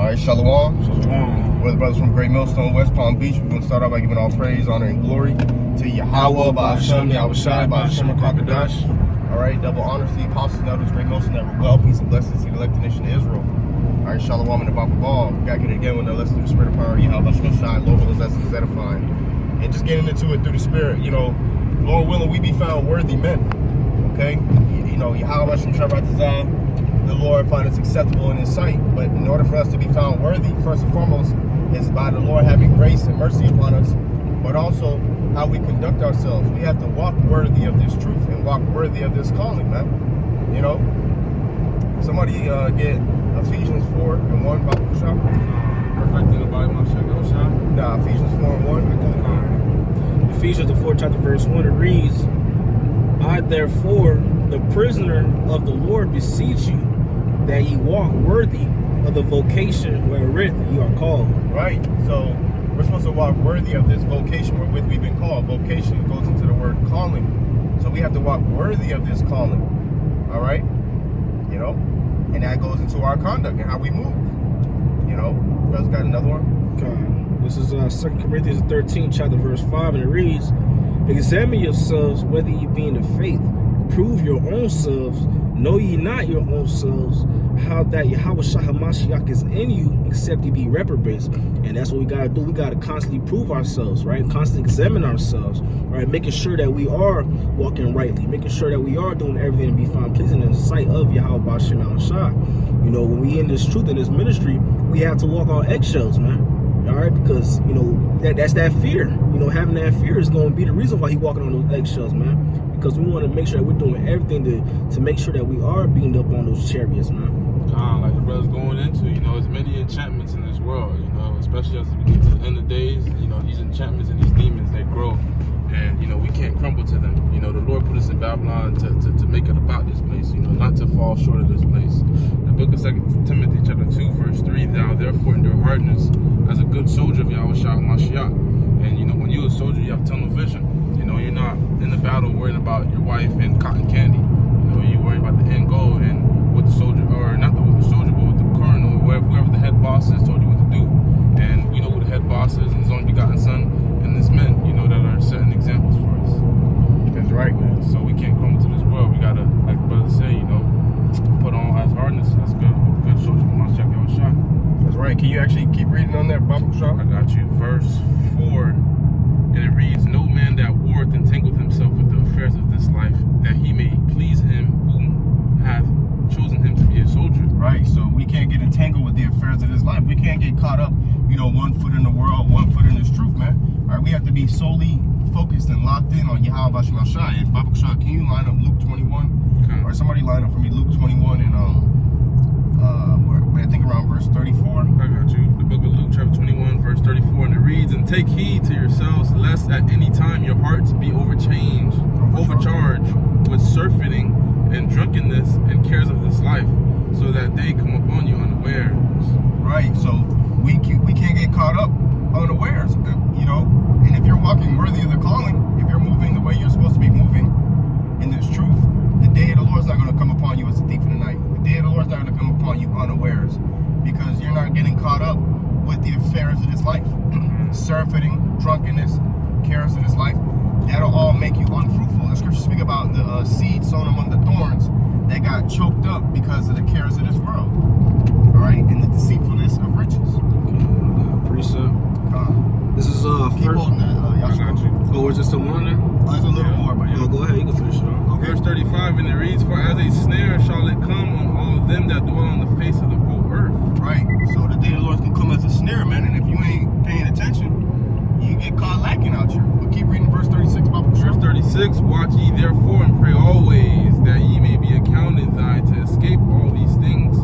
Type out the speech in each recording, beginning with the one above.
right, Shalom. Shalom. We're the brothers from Great Millstone, West Palm Beach. We're going to start out by giving all praise, honor, and glory to Yahweh, Ba'Hashem, Yahushai, Ba'Hashem, HaKadosh. All right, double honors to the apostles, elders, Great Millstone, that were well, peace and blessings to the elected nation of Israel. All right, Shalom and the Baba Ball. We got to get it again with the lesson through the spirit of power. Yahweh, Ba'Hashem, Lord, those lessons edifying. And just getting into it through the spirit, you know, Lord willing, we be found worthy men. Okay? You know, Yahweh, Ba'Hashem, Shabbat, the Lord find us acceptable in His sight. But in order for us to be found worthy, first and foremost, is by the Lord having grace and mercy upon us, but also how we conduct ourselves. We have to walk worthy of this truth and walk worthy of this calling, man. You know? Somebody get Ephesians 4:1, Bible shop. Perfecting the body, my shot. Nah, Ephesians 4:1. Ephesians, the 4th chapter, verse 1, it reads, I therefore, the prisoner of the Lord, beseech you, that ye walk worthy of the vocation wherewith you are called. Right. So we're supposed to walk worthy of this vocation wherewith we've been called. Vocation goes into the word calling. So we have to walk worthy of this calling. All right? You know? And that goes into our conduct and how we move. You know? You guys got another one? Okay. This is 2 Corinthians, the 13th chapter, verse 5, and it reads, examine yourselves whether ye be in the faith. Prove your own selves. Know ye not your own selves, how that Yahweh Shah HaMashiach is in you, except ye be reprobates. And that's what we got to do. We got to constantly prove ourselves, right? Constantly examine ourselves, right? Making sure that we are walking rightly, making sure that we are doing everything to be found pleasing in the sight of Yahweh Ba'Hashem Yahushai. You know, when we in this truth, in this ministry, we have to walk on eggshells, man. All right, because, you know, that's that fear. You know, having that fear is going to be the reason why he's walking on those eggshells, man. Because we want to make sure that we're doing everything to make sure that we are beamed up on those chariots, man. Like the brother's going into, you know, there's many enchantments in this world, you know, especially as we get to the end of days, you know, these enchantments and these demons, they grow. And, you know, we can't crumble to them. You know, the Lord put us in Babylon to make it about this place, you know, not to fall short of this place. The book of 2 Timothy chapter 2, verse 3, thou therefore endure hardness as a good soldier of Yahweh Shah HaMashiach. And, you know, when you're a soldier, you have tunnel vision. You know, you're not in the battle worrying about your wife and cotton candy. You know, you're worrying about the end goal and what the soldier, or not with the soldier, but with the colonel or whoever the head boss is told you what to do. And you know who the head boss is, and his only begotten son, and his men, you know, that are setting examples for us. That's right, man. So we can't crumble to this world. We gotta, like the brother say, you know, put on as hardness. That's good soldier from my check your shot. That's right. Can you actually keep reading on that, Bible shop? I got you. Verse 4. And it reads, no man that warreth entangleth himself with the affairs of this life, that he may please him whom hath chosen him to be a soldier. Right, so we can't get entangled with the affairs of this life. We can't get caught up, you know, 1 foot in the world, 1 foot in this truth, man. All right, we have to be solely focused and locked in on Yahweh Ba'Hashem Yahushai. And Bible Shah, can you line up Luke 21? Okay. Or somebody line up for me Luke 21 and I think around verse 34. I got you. The book of Luke chapter 21 verse 34, and it reads, and take heed to yourselves lest at any time your hearts be overcharged with surfeiting and drunkenness and cares of this life, so that they come upon you unawares. Right, so we can't get caught up unawares, you know. And if you're walking worthy of the calling, if you're moving the way you're supposed to be moving in this truth, the day of the Lord's not going to come upon you as a thief in the night. The day of the Lord's not going to come upon you unawares, because you're not getting caught up with the affairs of this life. Surfeiting, drunkenness, cares of this life, that'll all make you unfruitful. The scriptures speak about the seed sown among the thorns that got choked up because of the cares of this world. All right, and the deceitfulness of riches. Precept. This is Keep holding that. I got you. Oh, is it still on there? There's a little more, but Oh, go ahead. You can finish it off. Okay. Verse 35, and it reads, for as a snare shall it come on all of them that dwell on the face of the whole earth. Right. So the day of the Lord can come as a snare, man. And if you ain't paying attention, you get caught lacking out here. But keep reading verse 36, Bible. Verse 36, watch ye therefore and pray always, that ye may be accounted thy to escape all these things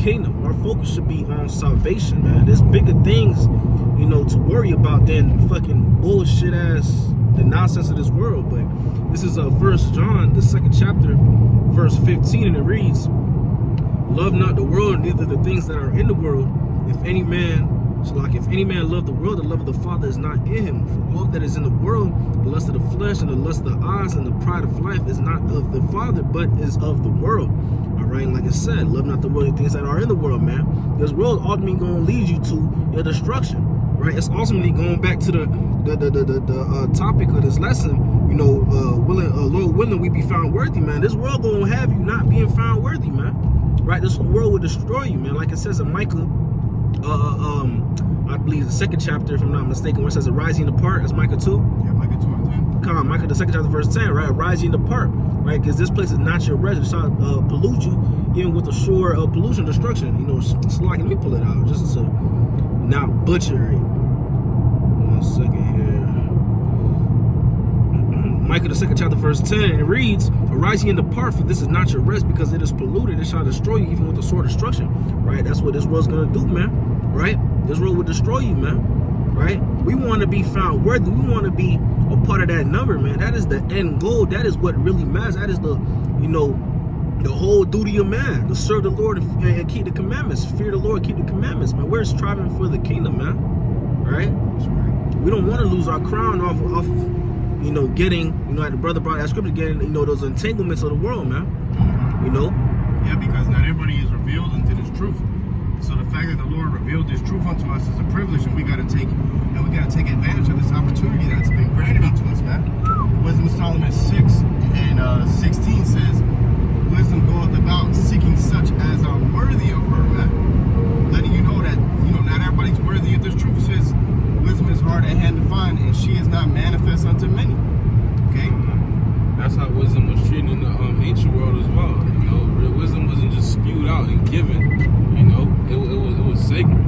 kingdom. Our focus should be on salvation, man. There's bigger things, you know, to worry about than fucking bullshit ass the nonsense of this world. But this is 1 John, the 2nd chapter, verse 15, and it reads, "Love not the world, neither the things that are in the world. If any man love the world, the love of the Father is not in him. For all that is in the world, the lust of the flesh and the lust of the eyes and the pride of life is not of the Father, but is of the world." All right, like I said, love not the world, the things that are in the world, man. This world ultimately gonna lead you to your destruction, right? It's ultimately going back to the topic of this lesson. You know, Lord willing, we be found worthy, man. This world gonna have you not being found worthy, man. Right? This world will destroy you, man. Like it says in Micah. I believe the 2nd chapter, if I'm not mistaken, where it says arising apart. That's Micah 2. Yeah, Micah 2 and 10. Come on, Micah the 2nd chapter, verse 10, right? Arising apart, right? Because this place is not your rest. It's trying to pollute you, even with the shore of pollution, destruction. You know, it's like, let me pull it out just to not butcher it. 1 second here. Micah the 2nd chapter, verse 10, and it reads, "Arising and depart, for this is not your rest, because it is polluted. It shall destroy you, even with the sword of destruction." Right? That's what this world's gonna do, man. Right? This world will destroy you, man. Right? We want to be found worthy. We want to be a part of that number, man. That is the end goal. That is what really matters. That is the, you know, the whole duty of man, to serve the Lord and keep the commandments. Fear the Lord, keep the commandments, man. We're striving for the kingdom, man. Right? That's right. We don't want to lose our crown off you know, getting, you know, like the brother brought that scripture, getting, you know, those entanglements of the world, man. You know? Yeah, because not everybody is revealed into this truth. So the fact that the Lord revealed this truth unto us is a privilege, and we gotta take advantage of this opportunity that's been granted unto us, man. Wisdom of Solomon 6 and 16 says, "Wisdom goeth about seeking such as are worthy of her," man. Letting you know that, you know, not everybody's worthy of this truth. It says, "Wisdom is hard at hand to find, and she is not manifest unto many." Okay? That's how wisdom was treated in the ancient world as well. You know, real wisdom wasn't just spewed out and given. You know, it was sacred.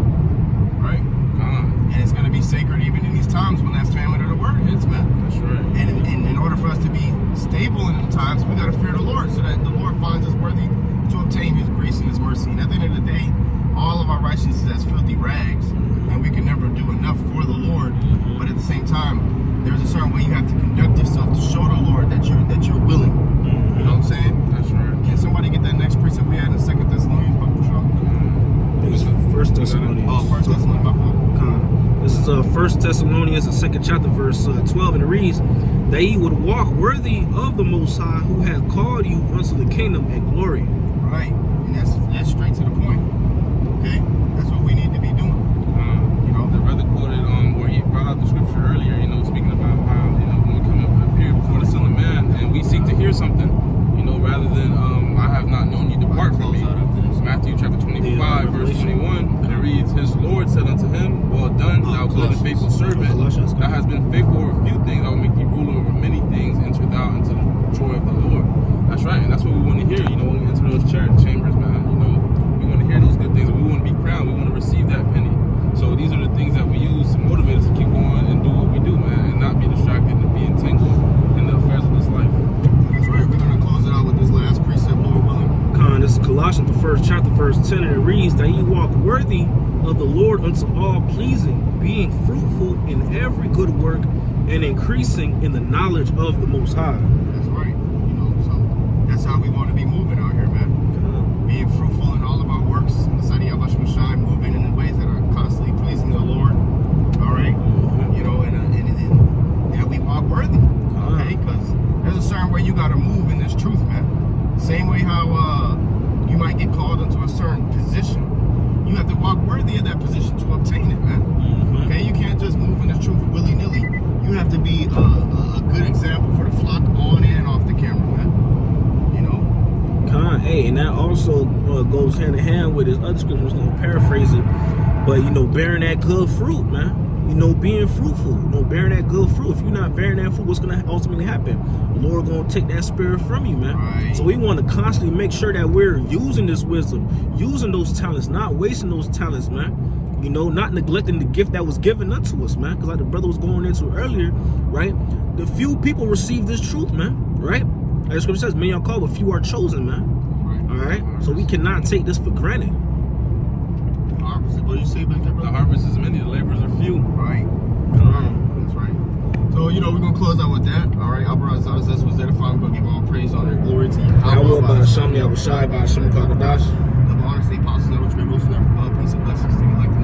Right? And it's going to be sacred even in these times when that famine of the word hits, man. That's right. And in order for us to be stable in the times, we got to fear the Lord, so that the Lord finds us worthy to obtain His grace and His mercy. And at the end of the day, all of our righteousness is as filthy rags, and we can never do enough for the Lord. But at the same time, there's a certain way you have to conduct yourself to show the Lord that you're willing. You know what I'm saying? That's right. Can somebody get that next precept we had in 2 Thessalonians? It's 1 Thessalonians. Oh, 1 Thessalonians, my fault. This is 1 Thessalonians, the 2nd chapter, verse 12, and it reads, "That ye would walk worthy of the Most High, who hath called you unto the kingdom and glory." Right, and that's straight to the point. Okay, that's what we need to be doing. You know, the brother quoted where he brought out the scripture earlier. You know, speaking about how, you know, when we come up here before the Son of Man, and we seek to hear something, you know, rather than "I have not known you, depart from me." Matthew chapter 25, verse 21, and it reads, "His Lord said unto him, Well done, thou good and faithful servant. Thou hast been faithful over a few things, I will make thee ruler over many things. Enter thou into the joy of the Lord." That's right, and that's what we want to hear. You know, when we enter those chambers, man. You know, we want to hear those good things. We want to be crowned. We want to receive that penny. So these are the things that we use to motivate us to keep going and do what we do, man, and not be distracted and be entangled in the affairs of this life. That's right. We're gonna close it out with this last precept, Lord willing. This is Colossians, the 1st chapter, verse 10, and it reads, "That ye walk worthy of the Lord unto all pleasing, being fruitful in every good work, and increasing in the knowledge of the Most High." That's right. You know, so that's how we want to be moving out here, man. Being fruitful in all of our works in the sight of Yahweh Shai, moving in ways that are constantly pleasing the Lord. All right, you know, and that we walk worthy. Okay, because there's a certain way you got to move in this truth, man. Same way how you might get called into a certain position, you have to walk worthy of that position to obtain it, man. Okay, you can't just move in the truth willy-nilly. You have to be a good example for the flock on and off the camera, man. You know? Hey, and that also goes hand in hand with his other scriptures. I'm gonna paraphrase it, but you know, bearing that good fruit, man. You know, being fruitful. You know, bearing that good fruit. If you're not bearing that fruit, what's gonna ultimately happen? The Lord gonna take that spirit from you, man. Right. So we want to constantly make sure that we're using this wisdom, using those talents, not wasting those talents, man. You know, not neglecting the gift that was given unto us, man. Because like the brother was going into earlier, right? The few people receive this truth, man. Right? Like the scripture says, many are called, but few are chosen, man. Right. All right. So we cannot take this for granted. harvest. What do you say back there, The brother? harvest is many, the laborers are few. Right. That's right. So, you know, we're going to close out with that. All right. Abraham Zazas was edified. I'm going to give all praise, honor, and glory to you. Yahweh Ba'ashem Yahushai Ba'ashem Kakadash. Double honor, stay positive, never trade, most never above. Peace and blessings to you like the